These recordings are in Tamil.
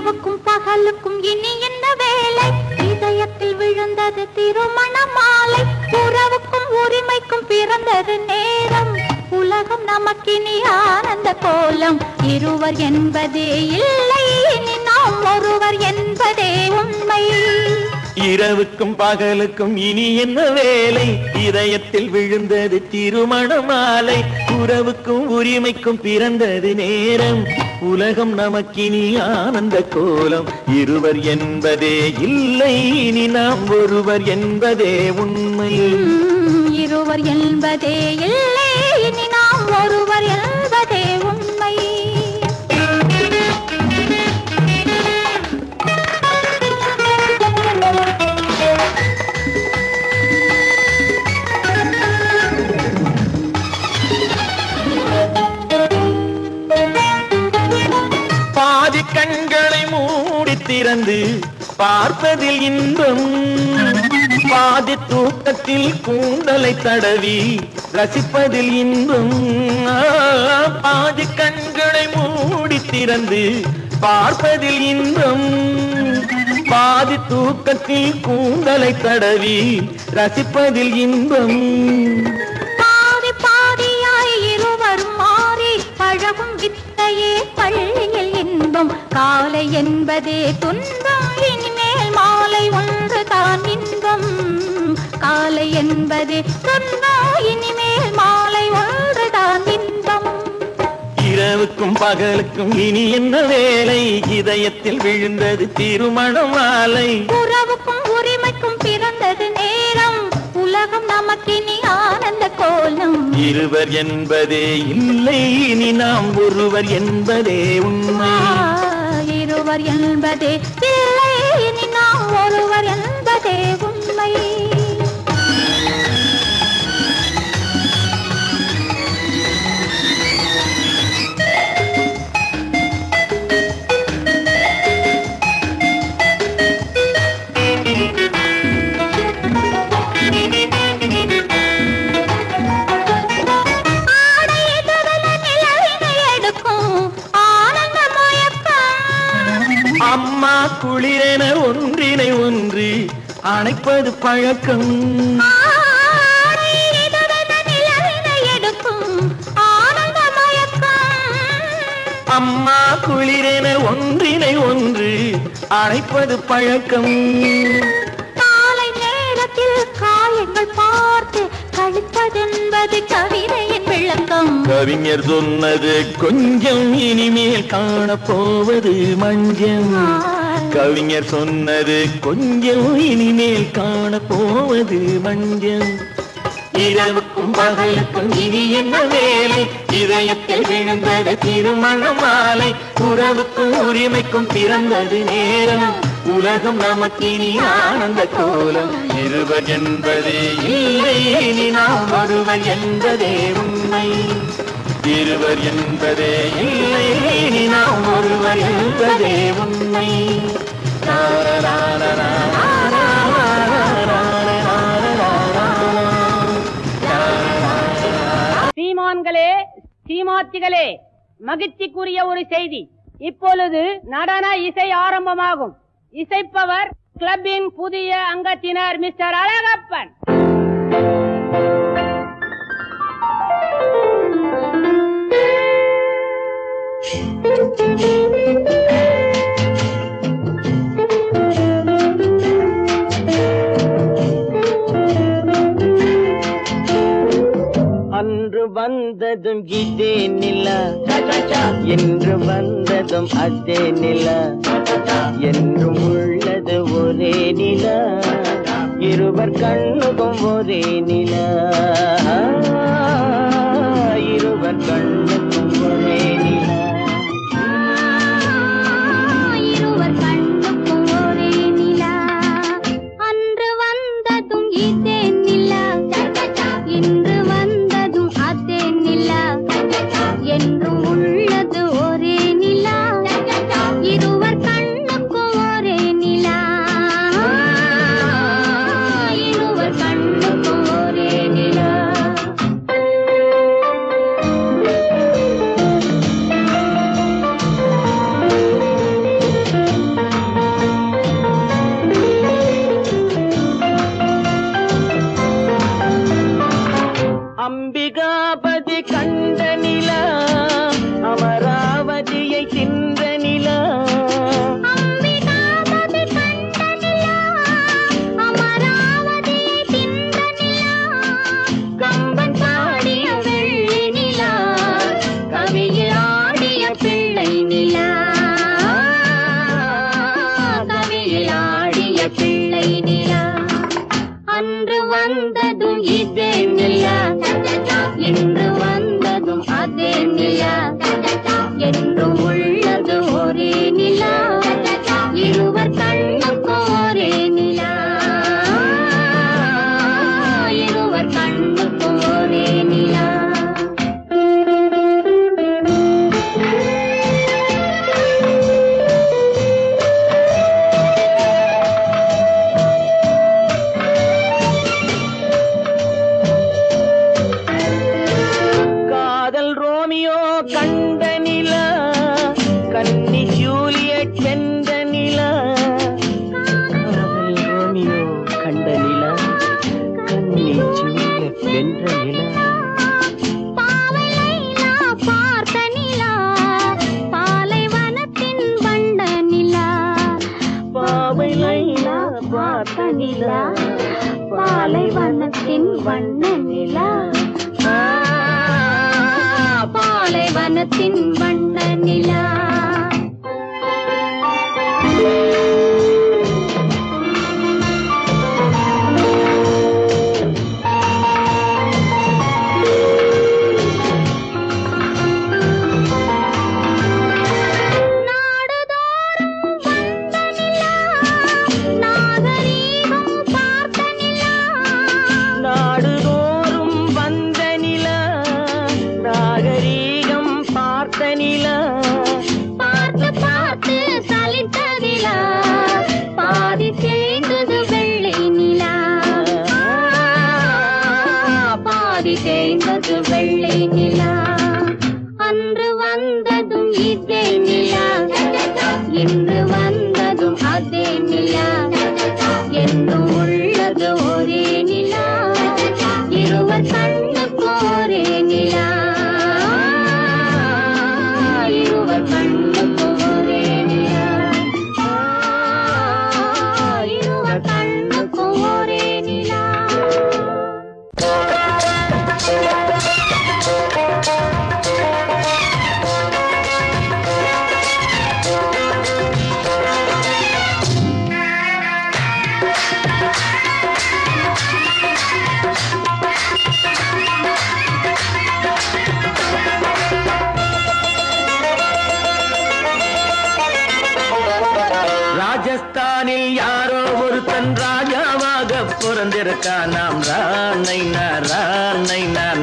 இரவுக்கும் பகலுக்கும் இனி என்ன வேலை? இதயத்தில் விழுந்தது திருமண மாலை. உறவுக்கும் உரிமைக்கும் பிறந்தது நேரம். உலகம் நமக்கினி ஆனந்த கோலம். இருவர் என்பதே இல்லை, இனி நாம் ஒருவர் என்பதே உண்மை. இரவுக்கும் பகலுக்கும் இனி என்ன வேலை? இதயத்தில் விழுந்தது திருமண மாலை. உறவுக்கும் உரிமைக்கும் பிறந்தது நேரம். உலகம் நமக்கினி ஆனந்த கோலம். இருவர் என்பதே இல்லை, இனி நாம் ஒருவர் என்பதே உண்மை. இருவர் என்பதே இல்லை, இனி நாம் ஒருவர் என்பதே உண்மை. பாதி கண்களை மூடி திறந்து பார்ப்பதில் இன்பம். பாதி தூக்கத்தில் கூந்தலை தடவி ரசிப்பதில் இன்பம். பாதி கண்களை மூடி திறந்து பார்ப்பதில் இன்பம். பாதி தூக்கத்தில் கூந்தலை தடவி ரசிப்பதில் இன்பம். பாதி பாதியாய் இருவரும் மாறி பழகும் வித்தையே பள்ளியில் இன்பம். காலை என்பதே துன்பம், இனிமேல் மாலை ஒன்று தான் இன்பம். காலை என்பதே துன்பம், இனிமேல் மாலை ஒன்று தான் இன்பம். இரவுக்கும் பகலுக்கும் இனி என்ன வேலை? இதயத்தில் விழுந்தது திருமண மாலை. உறவுக்கும் உரிமைக்கும் பிறந்தது நேரம். உலகம் நமக்கினி ஆனந்த கோலம். இருவர் என்பதே இல்லை, இனி நாம் ஒருவர் என்பதே உண்மை. இருவர் என்பதே இல்லை, இனி நாம் ஒருவர் என்பதே உண்மை. அம்மா குளிரென ஒன்றினை ஒன்று அணைப்பது பழக்கம். அம்மா குளிரென ஒன்றினை ஒன்று அணைப்பது பழக்கம். காலை நேரத்தில் காயங்கள் பார்த்து கழிப்பதென்பது கவிதையின் விளக்கம். கவிஞர் சொன்னது கொஞ்சம், இனிமேல் காணப்போவது மஞ்சம். கவிஞர் சொன்னது கொஞ்சம், இனிமேல் காணப்போவது மஞ்சம். இரவுக்கும் பகலுக்கும் இனி என்ன வேலை? இதயத்தில் விழுந்தது திருமண மாலை. உறவுக்கும் உரிமைக்கும் பிறந்தது நேரம். உலகம் நமக்கினி ஆனந்த கோலம். இருவர் என்பதே இல்லை, இனி நாம் ஒருவர் என்பதே உண்மை. இருவர் என்பதே இல்லை, இனி நாம் ஒருவர் என்பதே உண்மை. சீமான்களே, சீமாத்திகளே, மகிழ்ச்சிக்குரிய ஒரு செய்தி. இப்பொழுது நடன இசை ஆரம்பமாகும். இசைப்பவர் கிளப்பின் புதிய அங்கத்தினர் மிஸ்டர் அழகப்பன். அன்று வந்ததும் இதே நிலா, என்று வந்ததும் அதே நிலா, என்றும் உள்ளது ஒரே நிலா, இருவர் கண்ணுக்கும் ஒரே நிலா, இருவர் கண்ணுக்கும் ஒரே நிலா, இருவர் கண்ணுக்கும் ஒரே நிலா. அன்று வந்ததும் இதே நிலா, இன்று வந்ததும் அதே நிலா, என்றும் உள்ளது ஒரே நிலா, இருவர் கண்ணுக்கும் ஒரே நிலா, இருவர் கண்ணுக்கும் ஒரே நிலா. வண்ண நிலா பாலைவனத்தின் வண்ண நிலா வெள்ளை நிலா அன்று வந்ததும் இதே நிலா இன்று வந்ததும் அதே நிலா என்றும் உள்ளது ஒரே நிலா இருவர் கண்ணுக்கு ஒரே நிலா இருவர் கண்ணுக்கு ஒரே நிலா இருவர் கண்ணுக்கு ஒரே நிலா ராஜஸ்தானில் யாரோ ஒருத்தன் ராஜாவாக பிறந்திருக்கான் நாம் ராணைனா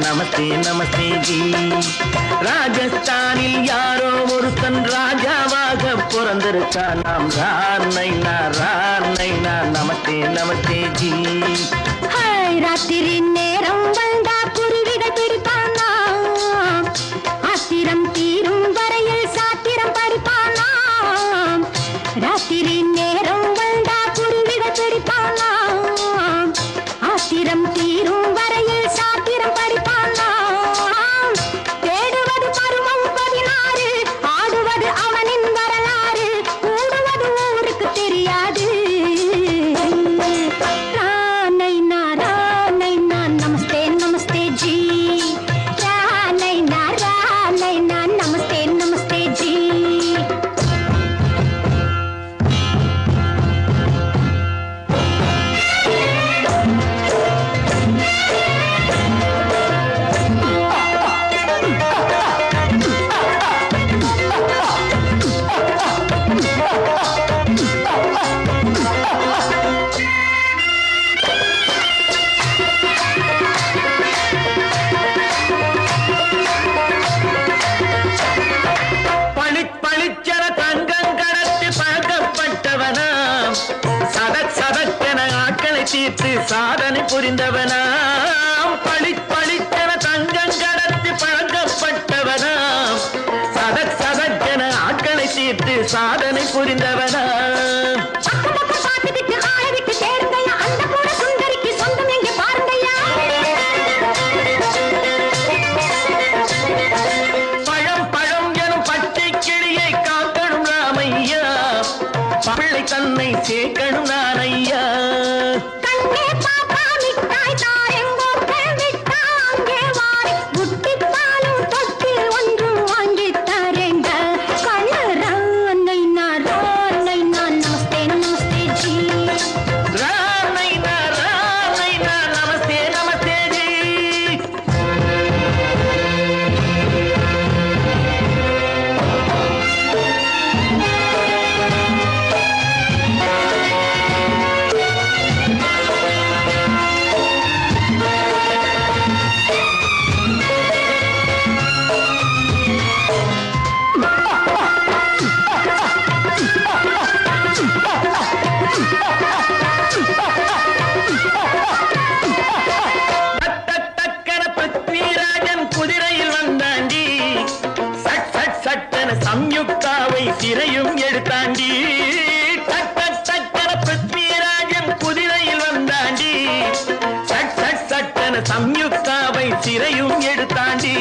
நமஸ்தே நமஸ்தே ஜி ராஜஸ்தானில் யாரோ ஒருத்தன் ராஜாவாக பிறந்திருக்கான் நாம் ராணைனா நமஸ்தே நமஸ்தே ஜி ராத்திரி நேரம் வந்தா குருவிகள் பிடிப்பானா ஆத்திரம் தீரும் வரையில் சாத்திரம் படிப்பானா ராத்திரி நேரம் வந்தா குருவிகள் பிடிப்பானா ஆத்திரம் தீரும் வரையில் சாத்திரம் படிப்பானா தேடுவது பருவம் 16 ஆடுவது அவனின் வரலாறு கூடுவது ஊருக்கு தெரியாது நமஸ்தே நமஸ்தே ஜி நமஸ்தே நமஸ்தே ஜி பளிச்சர தங்கம் கடத்தி பழக்கப்பட்டவனாம் சதக்கென ஆட்களை தீர்த்து சாதனை புரிந்தவனாம் பளிச்சர தங்கம் கடத்தி பழக்கப்பட்டவனாம் சதக்கென ஆட்களை தீர்த்து சாதனை புரிந்தவனாம் பிள்ளை தன்னை சேர்க்கணும் நான் ஐயா கண்ணே பாப்பா மிட்டாய் தாரெங்கோ விட்டாங்கே வாரி குட்டிப்பாலும் தொட்டி ஒன்று வாங்கி தரேங்க கண்ணு ராணைனா நமஸ்தே நமஸ்தே ஜி ராணைனா நமஸ்தே நமஸ்தே ஜி சம்யுக்தாவை சிறையும் எடுத்தாண்டி பிருத்விராஜன் குதிரையில் வந்தாண்டி சட்டன சம்யுக்தாவை சிறையும் எடுத்தாண்டி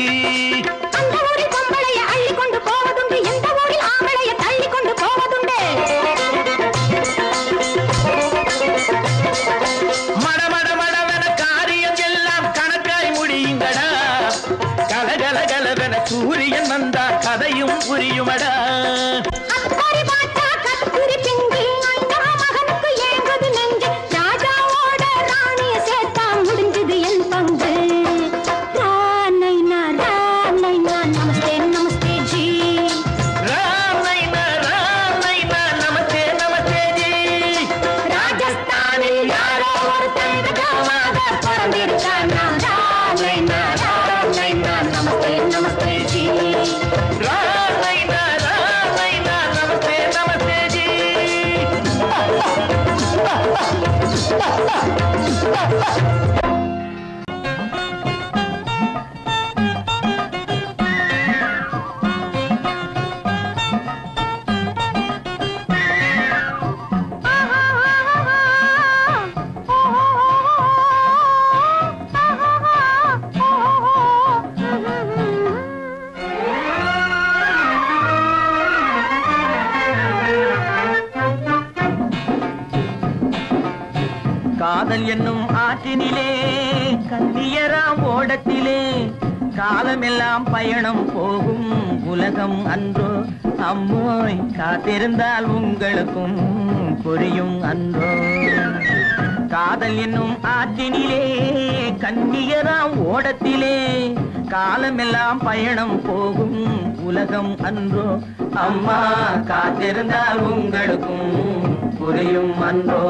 அந்த ஊரில் பொம்பளைய அள்ளி கொண்டு போவதுண்டு எந்த ஊரில் ஆம்பளைய தள்ளி கொண்டு போவதுண்டு மடமடவென காரியம் எல்லாம் காதல் என்னும் ஆற்றினிலே கண்ணியராம் ஓடத்திலே காலமெல்லாம் பயணம் போகும் உலகம் அன்றோ அம்மோய் காத்திருந்தால் உங்களுக்கும் புரியும் அன்றோ காதல் என்னும் ஆற்றினிலே கண்ணியராம் ஓடத்திலே காலமெல்லாம் பயணம் போகும் உலகம் அன்றோ அம்மா காத்திருந்தால் உங்களுக்கும் புரியும் அன்றோ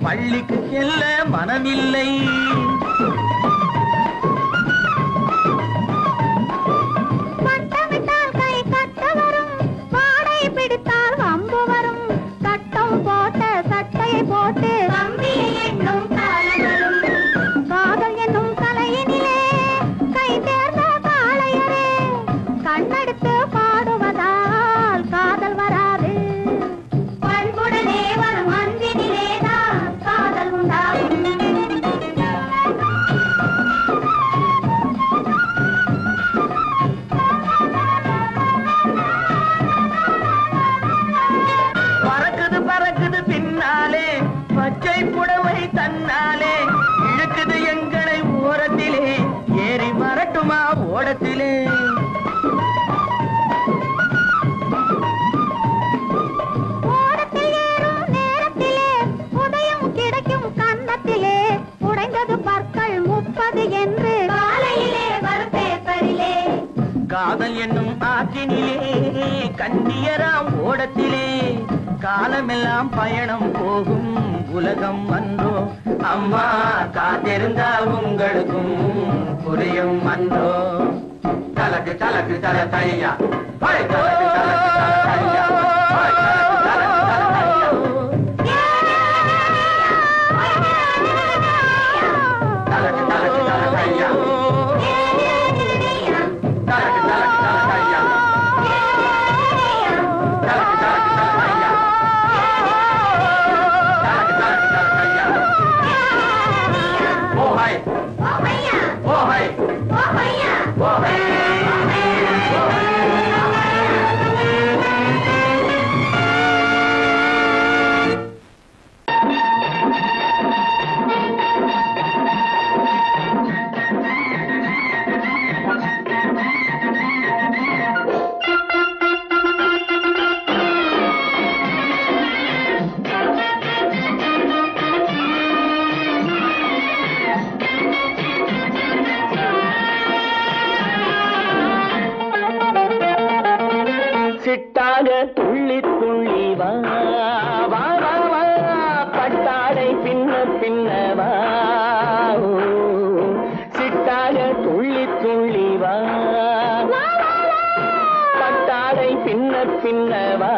பள்ளிக்கு செல்ல மனமில்லை பட்டமிட்டால் கை கட்ட வரும் வாடை பிடித்தால் வம்பு வரும் சட்டம் போட்ட சட்டையை போட்டு கம்பியை எண்ணும் காலம் வரும் காதல் என்னும் கலையினிலே கை தேர்ந்த காளையரே கண்ணெடுத்து பாடுவதால் காதல் வராது பண்புடனே வரும் அன்பினிலேதான் காதல் உண்டாகும் பறக்குது பறக்குது பின்னாலே பச்சை புடவை தன்னாலே இழுக்குது எங்களை ஓரத்திலே ஏறி வரட்டுமா ஓடத்திலே ஓடத்தில் ஏறும் நேரத்திலே உதயம் கிடைக்கும் கன்னத்திலே உடைந்தது பற்கள் 30 என்று காலையிலே வரும் பேப்பரிலே காதல் என்னும் ஆற்றினிலே கண்ணியராம் ஓடத்திலே காலமெல்லாம் பயணம் போகும் உலகம் அன்றோ அம்மா காத்திருந்தால் உங்களுக்கும் புரியும் அன்றோ தலக்கு தலக்கு தல தையா தலக்கு தலக்கு தல தையா சிட்டாக துள்ளி துள்ளி வா வா வா வா பட்டாடை பின்ன பின்னவா சிட்டாக துள்ளி துள்ளி வா பட்டாடை பின்ன பின்னவா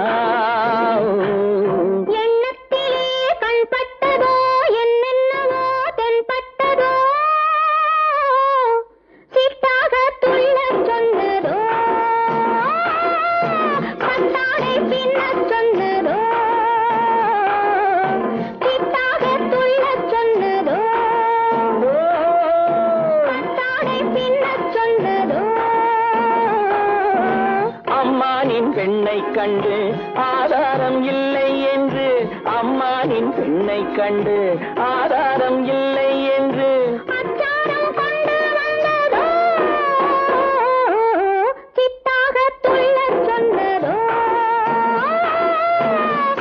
எண்ணத்திலே கண்பட்டதோ என்னென்னவோ தென்பட்டதோ சிட்டாக துள்ளச் சொன்னதோ பட்டாடை பின்னச் சொன்னதோ சிட்டாக துள்ளச் சொன்னதோ கண்டு ஆதாரம் இல்லை என்று அம்மானின் பெண்ணை கண்டு ஆதாரம் இல்லை என்று அச்சாரம் கொண்டு வந்ததோ சித்தாக துள்ளச் சொன்னதோ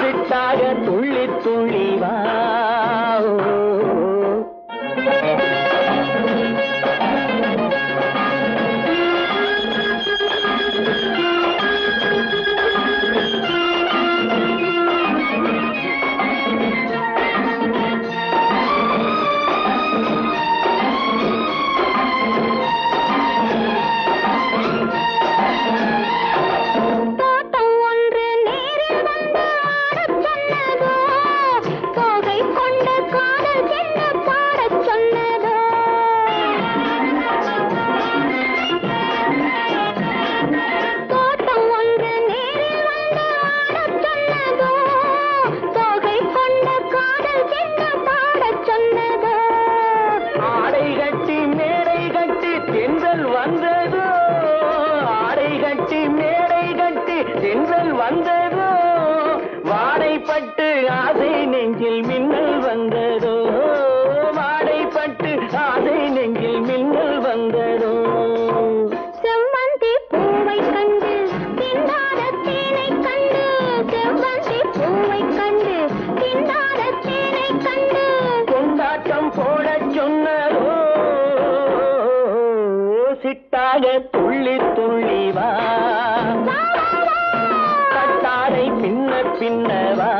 சிட்டாக துள்ளி துள்ளி வா வந்ததோ வாடைப்பட்டு ஆசை நெஞ்சில் மின்னல் வந்ததோ வாடைப்பட்டு ஆசை நெஞ்சில் மின்னல் வந்ததோ செவ்வந்தி பூவை கண்டு திண்டாத தேனை கண்டு செவ்வந்தி பூவை கண்டு திண்டாத தேனை கண்டு கொண்டாட்டம் போடச் சொன்னதோ சிட்டாக துள்ளி துள்ளி வா கட்டாரை பின்ன பின்னவா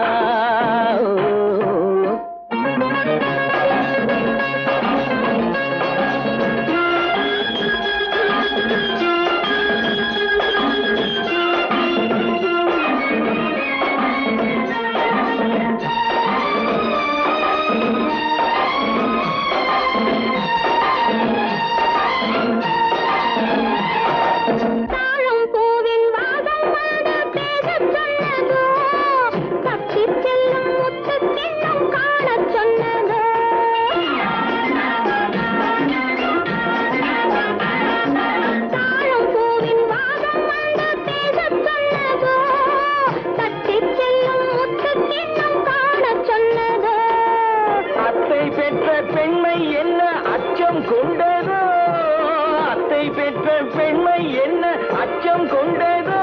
கொண்டதோ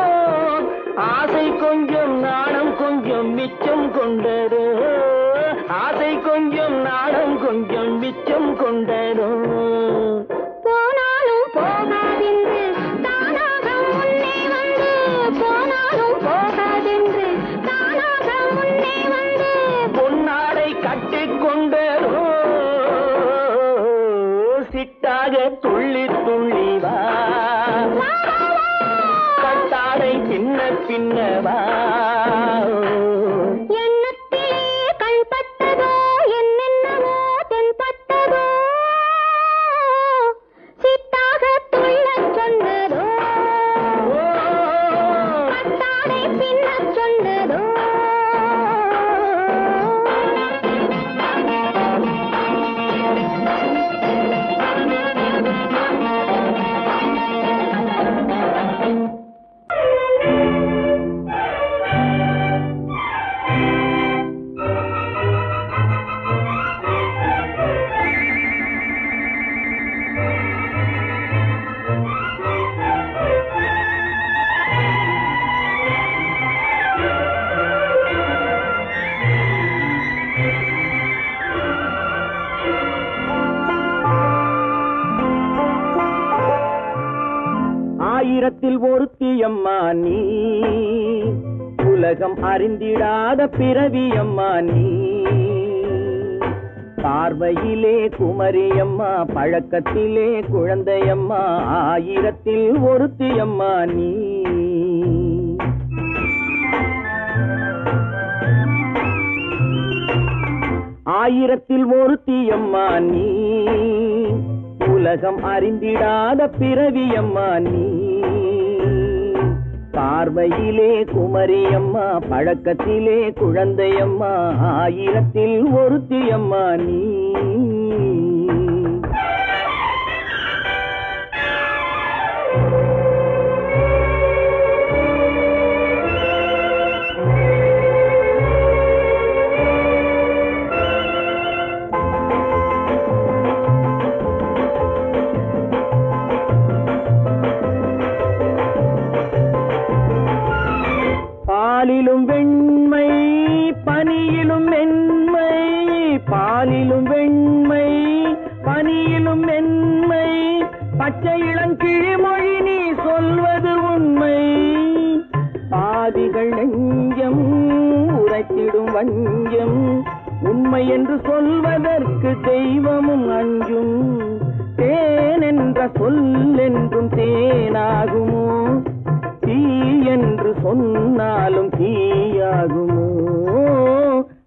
ஆசை கொஞ்சம் நாணம் கொஞ்சம் மிச்சம் கொண்டதோ ஆசை கொஞ்சம் நாணம் கொஞ்சம் மிச்சம் கொண்டதோ போனாலும் போகாதென்று தானாக முன்னே வந்து போனாலும் போகாதென்று தானாக முன்னே வந்து பொன்னாடை கட்டிக்கொண்டதோ சிட்டாக துள்ளி துள்ளி வா கட்டாரை பின்ன பின்னவா எண்ணத்திலே கண்பட்டதோ என்னென்னவோ தென்பட்டதோ சித்தாக துள்ளச் சொன்னதோ கட்டாரை பின்னச் சொன்னதோ ஆயிரத்தில் ஒருத்தியம்மா நீ உலகம் அறிந்திடாத பிறவியம்மா நீ பார்வையிலே குமரியம்மா பழக்கத்திலே குழந்தையம்மா ஆயிரத்தில் ஒருத்தியம்மா நீ ஆயிரத்தில் ஒருத்தியம்மா நீ உலகம் அறிந்திடாத பிறவியம்மா நீ பார்வையிலே குமரியம்மா பழக்கத்திலே குழந்தையம்மா ஆயிரத்தில் ஒருத்தியம்மா நீ பெண்மை பனியிலும் மென்மை பாலிலும் வெண்மை பனியிலும் மென்மை பச்சை இளங்கிழிமொழி நீ சொல்வது உண்மை பாதிகள் நெஞ்சம் உரைத்திடும் வஞ்சம் உண்மை என்று சொல்வதற்கு தெய்வமும் அஞ்சும் தேன் என்ற சொல் என்றும் தேனாகுமோ தீ என்று சொன்னாலும் தீயாகுமோ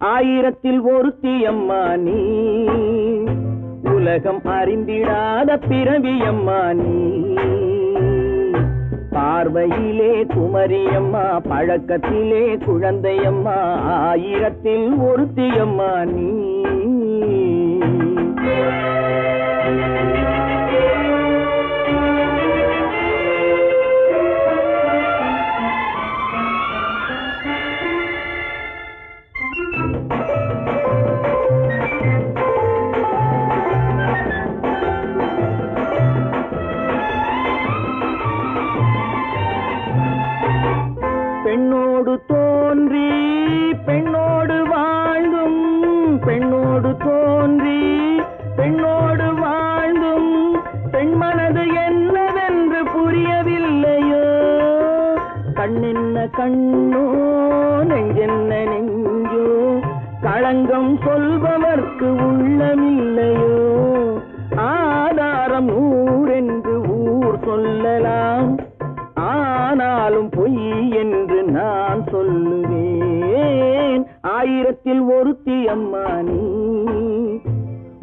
ஆயிரத்தில் ஒருத்தி அம்மா நீ உலகம் அறிந்திடாத பிறவி அம்மா நீ பார்வையிலே குமரியம்மா பழக்கத்திலே குழந்தையம்மா ஆயிரத்தில் ஒருத்தி அம்மா நீ பெண்ணோடு தோன்றி பெண்ணோடு வாழ்ந்தும் பெண்ணோடு தோன்றி பெண்ணோடு வாழ்ந்தும் பெண்மனது என்னவென்று புரியவில்லையோ கண்ணென்ன கண்ணோ நெஞ்சென்ன நெஞ்சோ களங்கம் சொல்பவர்க்கு உள்ளமில்லையோ ஆதாரம் ஊரென்று ஊர் சொல்லலாம் ஆனாலும் பொய் என்று நான் சொல்லுவேன் ஆயிரத்தில் ஒருத்தி அம்மா நீ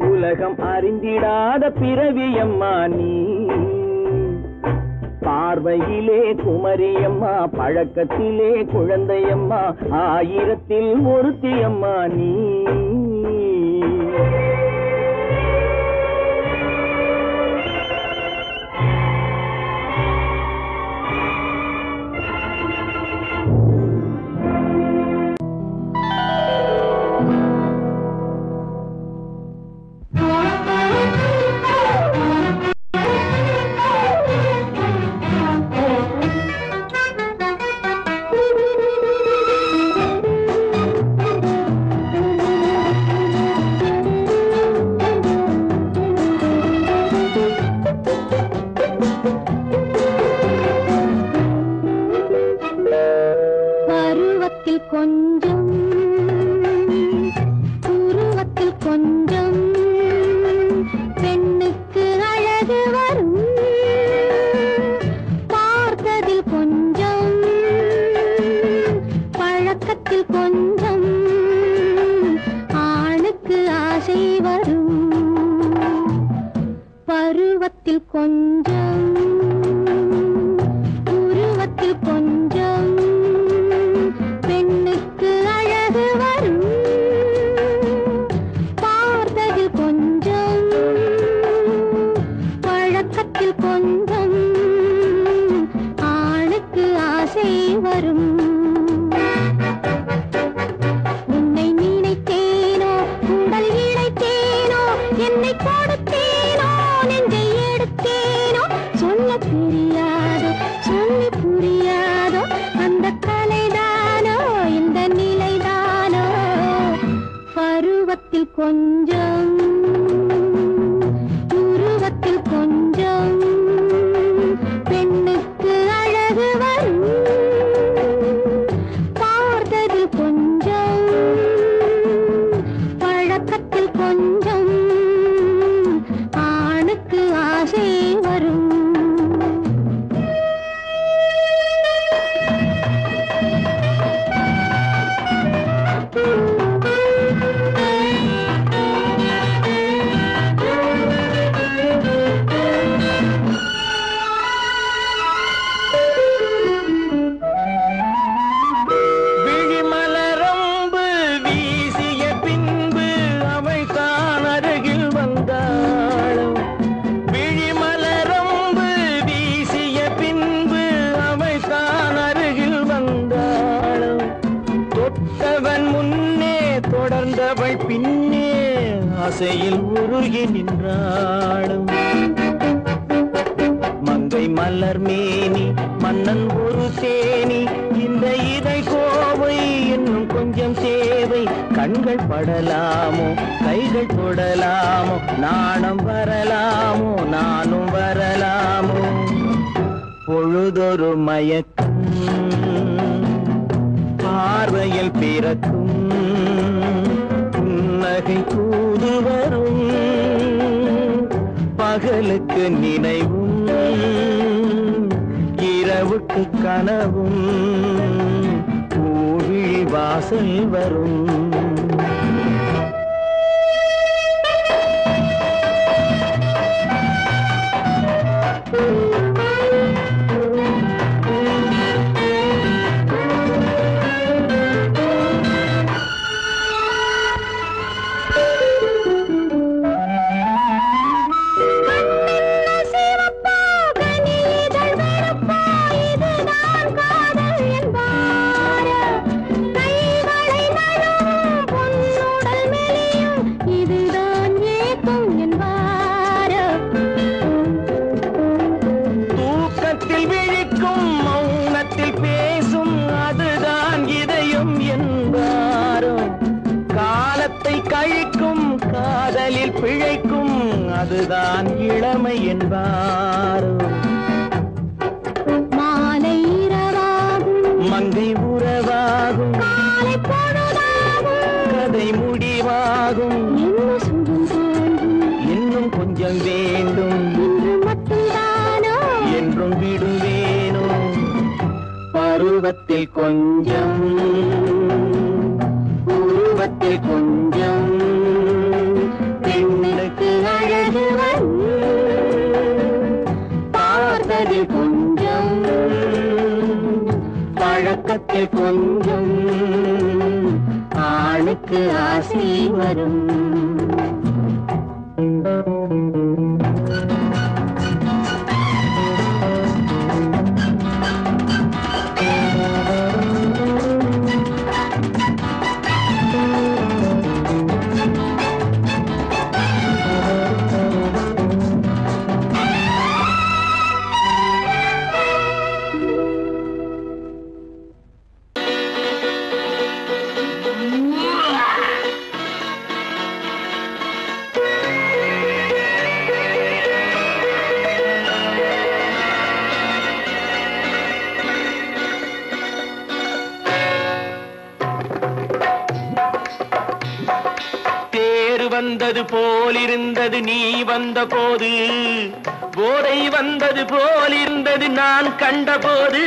உலகம் அறிந்திடாத பிறவி அம்மா நீ பார்வையிலே குமரியம்மா பழக்கத்திலே குழந்தையம்மா ஆயிரத்தில் ஒருத்தி அம்மா நீ ஆசையில் உருகி நின்றாடும் மங்கை மலர் மேனி மன்னன் ஒரு தேனி இந்த இதை கோவை கொஞ்சம் தேவை. கண்கள் படலாமோ, கைகள் தொடலாமோ, நாணம் வரலாமோ, நானும் வரலாமோ. பொழுதொரு மயக்கம் பார்வையில் பிறக்கும், புன்னகை தூது வரும். பகலுக்கு நினைவும், இரவுக்கு கனவும், பூவிழி வாசல் வரும். பிழைக்கும் அதுதான் இளமை என்பார். மாலை இரவாகும், மங்கை உறவாகும், காலை பொழுதாகும், கதை முடிவாகும். இன்னும் சுகம் தோன்றும், இன்னும் கொஞ்சம் வேண்டும், இன்று மட்டும்தானோ என்றும் விடுவேனோ. பருவத்தில் கொஞ்சம், உருவத்தில் கொஞ்சம், பெண்ணுக்கு அழகு வரும். பார்த்ததில் கொஞ்சம், பழக்கத்தில் கொஞ்சம், ஆணுக்கு ஆசை வரும். வந்தது போலிருந்தது நீ வந்த போது, போதை வந்தது போலிருந்தது நான் கண்டபோது.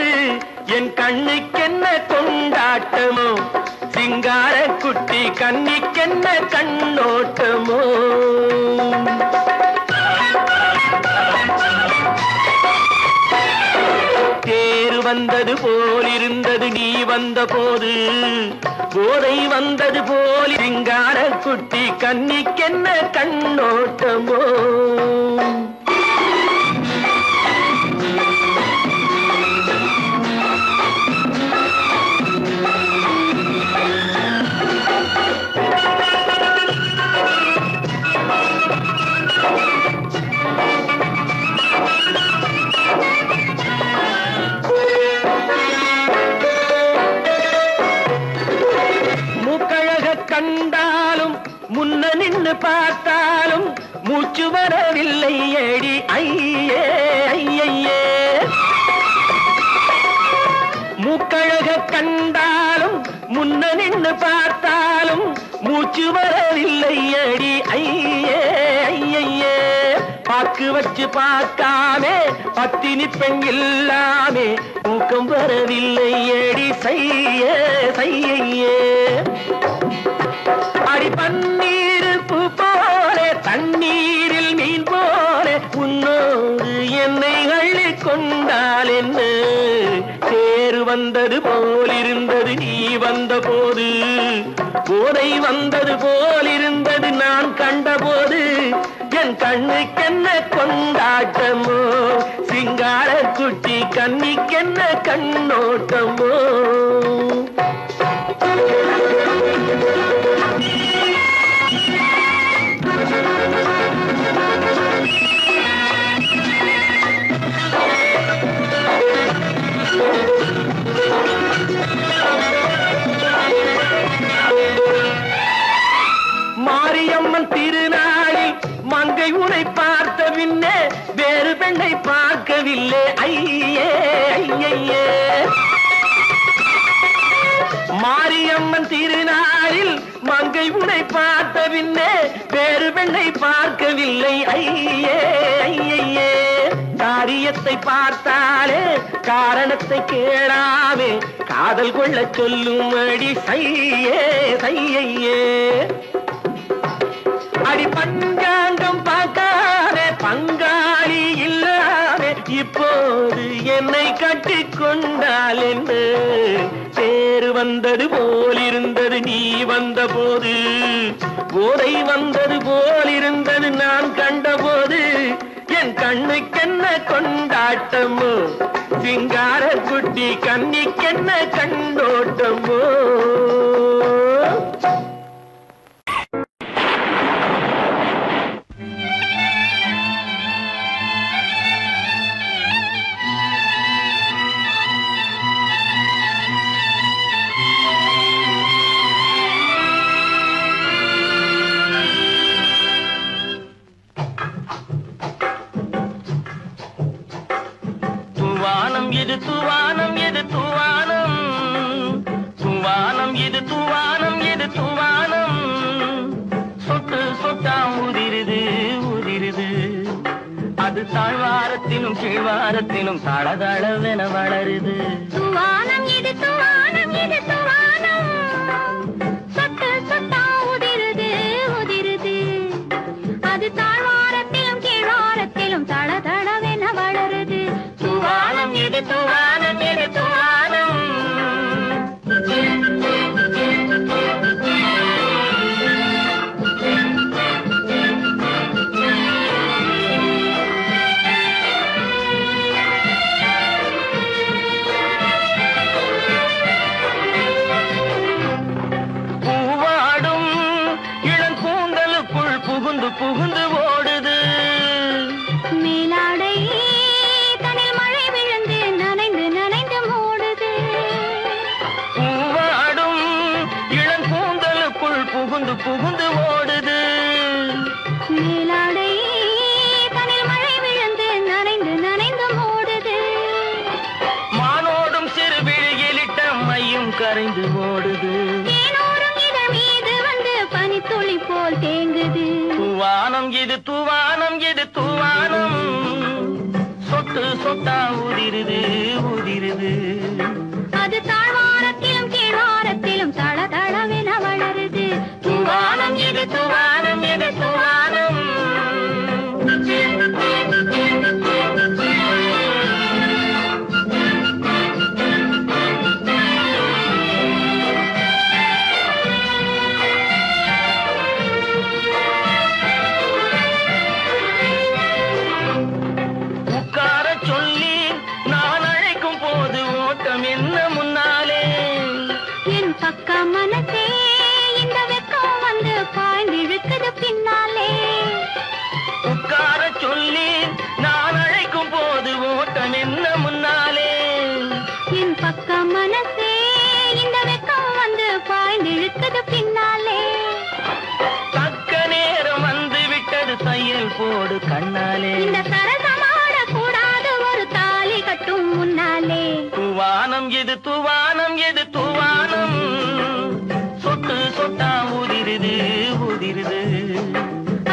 என் கண்ணுக்கென்ன கொண்டாட்டமோ, சிங்கார குட்டி கண்ணிக்கென்ன கண்ணோட்டமோ. தேர் வந்தது போலிருந்தது நீ வந்த போது, போதை வந்தது போல் சிங்கார குட்டி கண்ணிக்கென்ன கண்ணோட்டமோ. கண்டாலும் முன்ன நின்று பார்த்தாலும் மூச்சு வரவில்லை ஏடி ஐயே ஐயே. மூக்கழக கண்டாலும் முன்ன நின்று பார்த்தாலும் மூச்சு வரவில்லை ஏடி ஐயே ஐயே. பாக்கு வச்சு பார்க்காமே பத்தினி பெண் இல்லாமே தூக்கம் வரவில்லை ஏடி செய்ய செய்யே. அடி பன்னீர் பூ போல தண்ணீரில் மீன் போல உன்னோடு என்னை அள்ளி கொண்டால் என்ன. தேர் வந்தது போலிருந்தது நீ வந்த போது, போதை வந்தது போலிருந்தது நான் கண்டபோது. என் கண்ணுக்கென்ன கொண்டாட்டமோ, சிங்கார குட்டி கண்ணிக்கென்ன கண்ணோட்டமோ. மாரியம்மன் திருநாளில் மங்கை உனை பார்த்த பின்னே வேறு பெண்ணை பார்க்கவில்லை ஐயே ஐயே. மாரியம்மன் திருநாளில் மங்கை உனை பார்த்த பின்னே வேறு பெண்ணை பார்க்கவில்லை ஐயே ஐயே. காரியத்தை பார்த்தாலே காரணத்தை கேளாமே காதல் கொள்ள சொல்லும் அடி சையே சையே. அடி பஞ்சாங்கம் பார்க்காதே பங்காளி இல்லாதே இப்போது என்னை கட்டிக்கொண்டால் என்று பேரு வந்தது போலிருந்தது நீ வந்த போது போதை வந்தது போலிருந்தது நான் கண்டபோது என் கண்ணுக்கென்ன கொண்டாட்டமோ சிங்கார குட்டி கண்ணிக்கென்ன கண்டோட்டமோ. துவானம் இது துவானம் இது துவானம் துவானம் இது துவானம் இது துவானம் சொட்டு சொட்டா உதிருது உதிருது அது தாழ்வாரத்திலும் கீழ்வாரத்திலும் தளதளவென வளருது. துவானம் இது துவானம் இது துவானம் சொட்டு சொட்டா உதிருது உதிருது அது தாழ்வாரத்திலும் கீழ்வாரத்திலும் தளதளவென வளருது. துவானம் இது துவானம் இது துவானம். பூவாடும் இளங்கூந்தலுக்குள் புகுந்து புகுந்து ஓடுது மேலாடை தனில் மழை விழுந்து நனைந்து நனைந்து மூடுது. பூவாடும் இளங்கூந்தலுக்குள் புகுந்து புகுந்து ஓடுது மேலாடை தனில் மழை விழுந்து நனைந்து நனைந்து மூடுது. மானோடும் சிறு விழியிலிட்ட மையும் கரைந்து ஓடுது. தேனோரும் இதழ் மீது வந்து பனித்துளி போல் தேங்குது. துவானம் இது துவானம் இது துவானம் சொட்டு சொட்டா உதிருது உதிருது அது தாழ்வாரத்திலும் கீழ்வாரத்திலும் தளதளவென வளருது. துவானம் இது துவானம் இது துவானம். உட்கார சொல்லி நான் அழைக்கும் போது ஓட்டம் என்ன முன்னாலே என் பக்க மனசே இந்த வெக்கம் வந்து பாய்ந்திழுக்குது பின்னாலே. உட்கார சொல்லி நான் அழைக்கும் போது ஓட்டம் என்ன முன்னாலே என் பக்க மனசே இந்த வெக்கம் வந்து பாய்ந்திழுக்குது பின்னாலே. தக்க நேரம் வந்து விட்டது தையல் போடு கண்ணாலே. இந்த சரசமாட கூடாது ஒரு தாலி கட்டும் முன்னாலே. துவானம் இது துவானம் இது துவானம் சொட்டு சொட்டா உதிருது உதிருது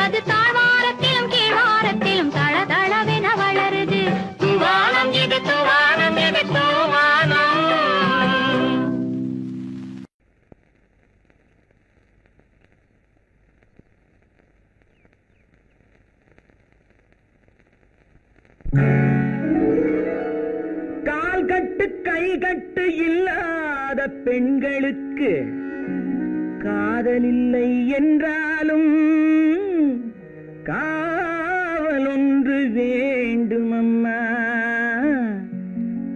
அது தாழ்வாரத்திலும் கீழ்வாரத்திலும் தளதளவென வளருது. துவானம் இது துவானம் இது துவானம். கால் கட்டு கை கட்டு இல்லாத பெண்களுக்கு காதலில்லை என்றாலும் காவல் ஒன்று வேண்டுமம்மா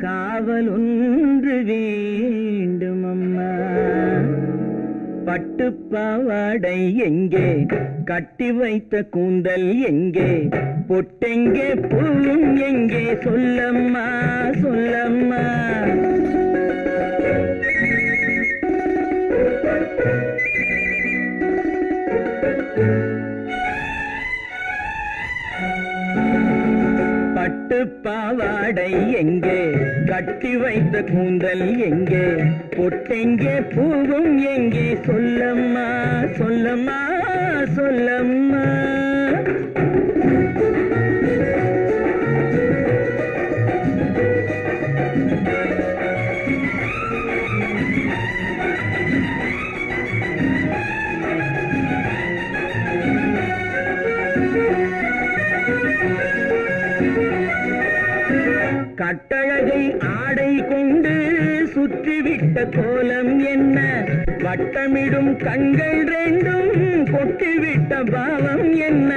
காவல் ஒன்று வேண்டுமம்மா. பட்டு பாவாடை எங்கே கட்டி வைத்த கூந்தல் எங்கே பொட்டெங்கே பூவும் எங்கே சொல்லம்மா சொல்லம்மா. பட்டு பாவாடை எங்கே, கட்டி வைத்த கூந்தல் எங்கே, பொட்டெங்கே பூவும் எங்கே, சொல்லம்மா சொல்லம்மா சொல்லம்மா. கட்டழகை ஆடை கொண்டு சுற்றிவிட்ட கோலம் என்ன, வட்டமிடும் கண்கள் ரெண்டும் கொட்டிவிட்ட பாவம் என்ன,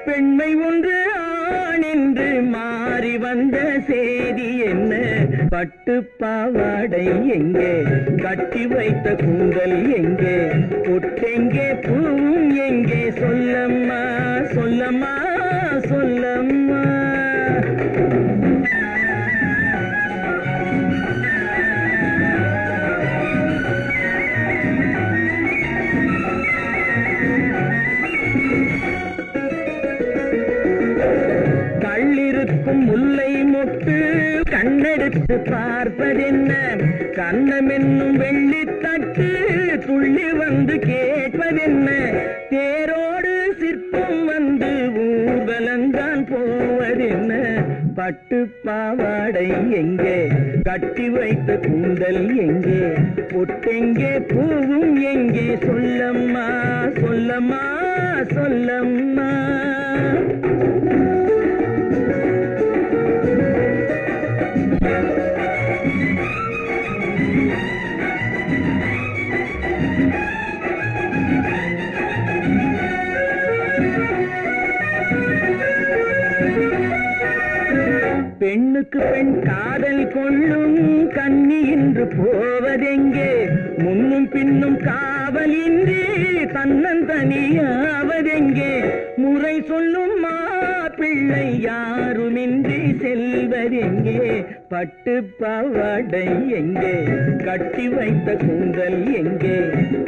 பெண்மை ஒன்று ஆண் என்று மாறி வந்த செய்தி என்ன, பட்டு பாவாடை எங்கே, கட்டி வைத்த கூந்தல் எங்கே, பொட்டெங்கே பூவும் எங்கே, சொல்லம்மா சொல்லம்மா சொல்லம்மா. முல்லை மொட்டு கண்ணெடுத்து பார்ப்பதென்ன, கண்ணமென்னும் வெள்ளித்தட்டு துள்ளி வந்து கேட்பதென்ன, தேரோடு சிற்பம் வந்து ஊர்வலந்தான் போவதென்ன, பட்டு பாவாடை எங்கே, கட்டி வைத்த கூந்தல் எங்கே, பொட்டெங்கே பூவும் எங்கே, சொல்லம்மா சொல்லம்மா சொல்லம்மா. பெண்ணுக்கு பெண் காதல் கொள்ளும் கன்னி என்று போவதெங்கே, முன்னும் பின்னும் காவலின்றி தன்னந்தனியாவதெங்கே, முறை சொல்லும் மாப்பிள்ளை யாருமின்றி செல்வதெங்கே, பட்டு பாவாடை எங்கே, கட்டி வைத்த கூந்தல் எங்கே,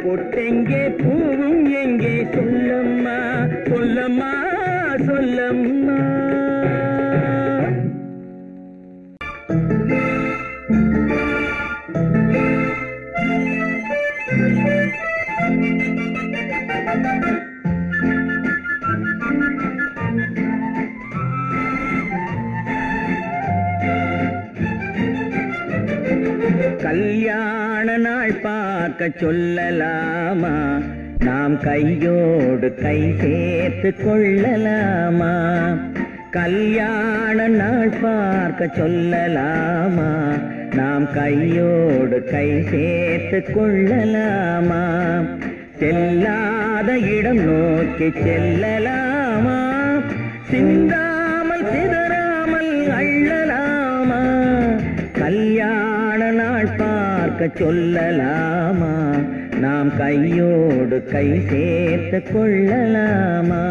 பொட்டெங்கே பூவும் எங்கே, சொல்லம்மா சொல்லம்மா சொல்லம்மா. கல்யாண நாள் பார்க்க சொல்லலாமா, நாம் கையோடு கை சேர்த்து கொள்ளலாமா, கல்யாண நாள் பார்க்க சொல்லலாமா, நாம் கையோடு கை சேர்த்து கொள்ளலாமா, செல்லாத இடம் நோக்கி செல்லலாமா, சிந்தாமல் சிதறாமல் அள்ளலாமா, கல்யாண நாள் பார்க்க சொல்லலாமா, நாம் கையோடு கை சேர்த்து கொள்ளலாமா.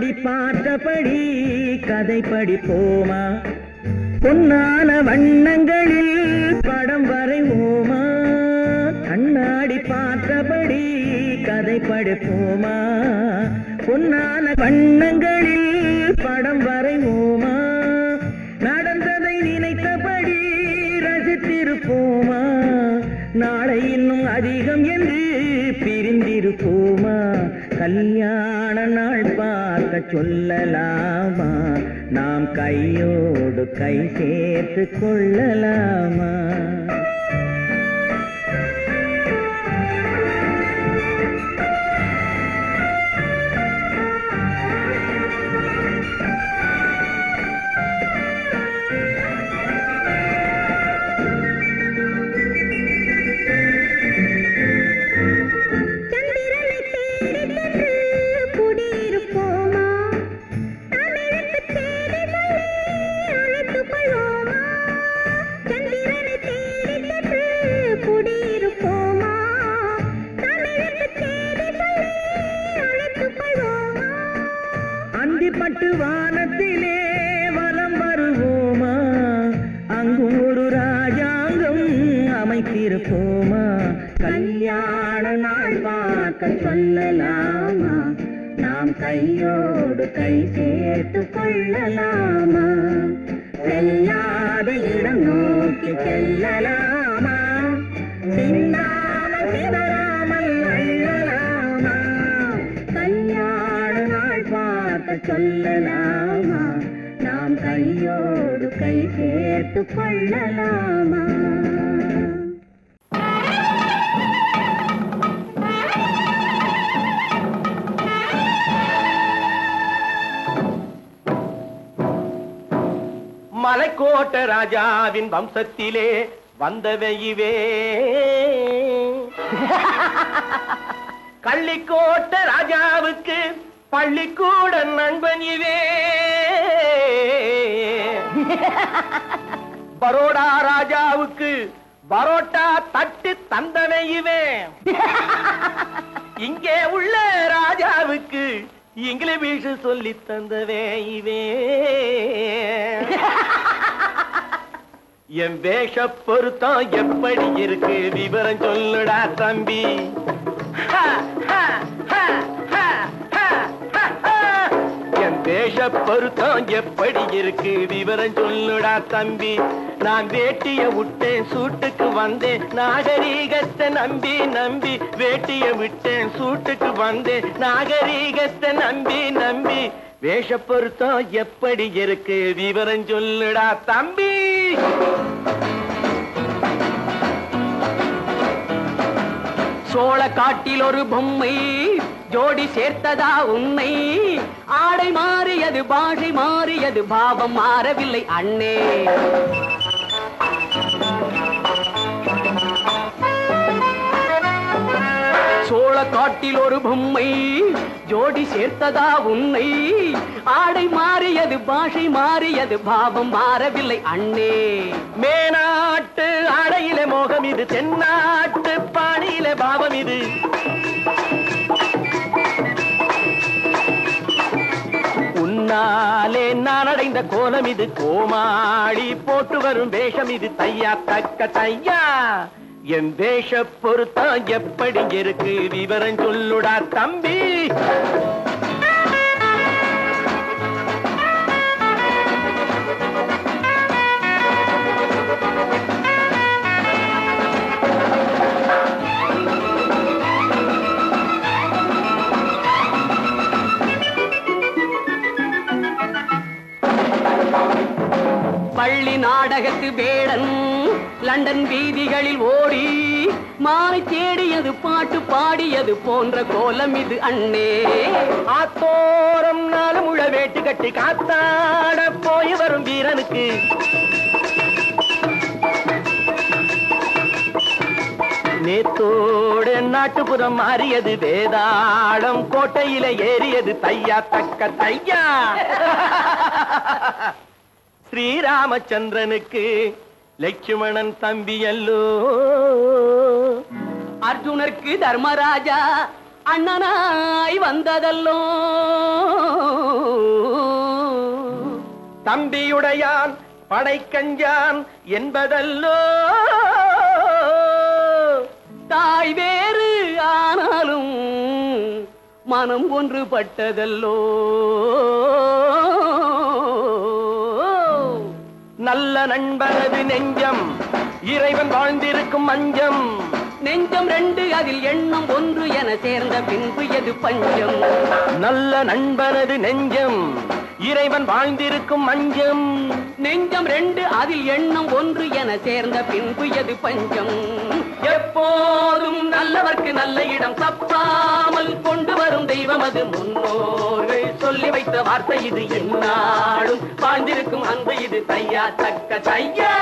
கண்ணாடி பார்த்தபடி கதை படிப்போமா பொன்னான வண்ணங்களில் படம் வரைவோமா கண்ணாடி பார்த்தபடி கதை படிப்போமா பொன்னான வண்ணங்களில் படம் வரைவோமா நடந்ததை நினைத்தபடி ரசித்திருப்போமா நாளை இன்னும் அதிகம் என்று பிரிந்திருப்போமா கல்யாண நாள் பார்க்க சொல்லலாமா நாம் கையோடு கை சேர்த்து கொள்ளலாமா பட்டு வானத்திலே வலம் வருவோமா அங்கும் ஒரு ராஜாங்கம் அமைத்திருப்போமா கல்யாண நாள் பார்க்க சொல்லலாமா நாம் கையோடு கை சேர்த்து கொள்ளலாமா செல்லாத இடம் நோக்கி செல்லலாமா சிந்தாமல் சிதறாமல் அள்ளலாமா கல்யாண நாள் பார்க்க சொல்லலாமா நாம் கையோடு கை சேர்த்து கொள்ளலாமா மலைக்கோட்ட ராஜாவின் வம்சத்திலே வந்தவையுவே கள்ளிக்கோட்ட ராஜாவுக்கு பள்ளிக்கூட நண்பன் இவே பரோடா ராஜாவுக்கு பரோட்டா தட்டு தந்தனை இவே இங்கே உள்ள ராஜாவுக்கு இங்கிலீஷ் சொல்லி தந்தவே இவே என் வேஷ பொருத்தம் எப்படி இருக்கு விவரம் சொல்லுடா தம்பி என் வேஷ பொருத்தம் எப்படி இருக்கு விவரம் சொல்லுடா தம்பி நான் வேட்டிய விட்டேன் சூட்டுக்கு வந்தேன் நாகரீகத்தை நம்பி நம்பி வேட்டிய விட்டேன் சூட்டுக்கு வந்தேன் நாகரீகத்தை நம்பி நம்பி வேஷ பொருத்தம் எப்படி இருக்கு விவரம் சொல்லுடா தம்பி சோழ காட்டில் ஒரு பொம்மை ஜோடி சேர்த்ததா உன்னை ஆடை மாறியது பாஷை மாறியது பாவம் மாறவில்லை அண்ணே சோழ காட்டில் ஒரு பொம்மை ஜோடி சேர்த்ததா உன்னை ஆடை மாறியது பாஷை மாறியது பாவம் மாறவில்லை அண்ணே மேனாட்டு ஆடையிலே மோகம் இது தென்னாட்டு பாணியிலே பாவம் இது உன்னாலே நான் அடைந்த கோலம் இது கோமாளி போட்டு வரும் வேஷம் இது தையா தக்க தையா என் வேஷ பொருத்தம் எப்படி இருக்கு விவரம் சொல்லுடா தம்பி பள்ளி நாடகத்து வேடன் லண்டன் வீதிகளில் ஓடி மாலை தேடியது பாட்டு பாடியது போன்ற கோலம் இது அண்ணே ஆத்தோரம் நாலு முழ வேட்டு கட்டி காத்தாட போய் வரும் வீரனுக்கு நேத்தோடு நாட்டுப்புறம் மாறியது வேதாளம் கோட்டையில ஏறியது தையா தக்க தையா ஸ்ரீராமச்சந்திரனுக்கு லட்சுமணன் தம்பி அல்லோ அர்ஜுனருக்கு தர்மராஜா அண்ணனாய் வந்ததல்லோ தம்பியுடையான் படைக்கஞ்சான் என்பதல்லோ தாய் வேறு ஆனாலும் மனம் ஒன்றுபட்டதல்லோ நல்ல நண்பனது நெஞ்சம் இறைவன் வாழ்ந்திருக்கும் மஞ்சம் நெஞ்சம் ரெண்டு அதில் எண்ணம் ஒன்று என சேர்ந்த பின்பு எது பஞ்சம் நல்ல நண்பனது நெஞ்சம் இறைவன் வாழ்ந்திருக்கும் மஞ்சம் நெஞ்சம் ரெண்டு அதில் எண்ணம் ஒன்று என சேர்ந்த பின்பு எது பஞ்சம் எப்போதும் நல்லவர்க்கு நல்ல இடம் தப்பாமல் கொண்டு வரும் தெய்வம் அது முன்னோர்கள் சொல்லி வைத்த வார்த்தை இது எந்நாளும் வாழ்ந்திருக்கும் அன்பு இது தையா தக்க தையா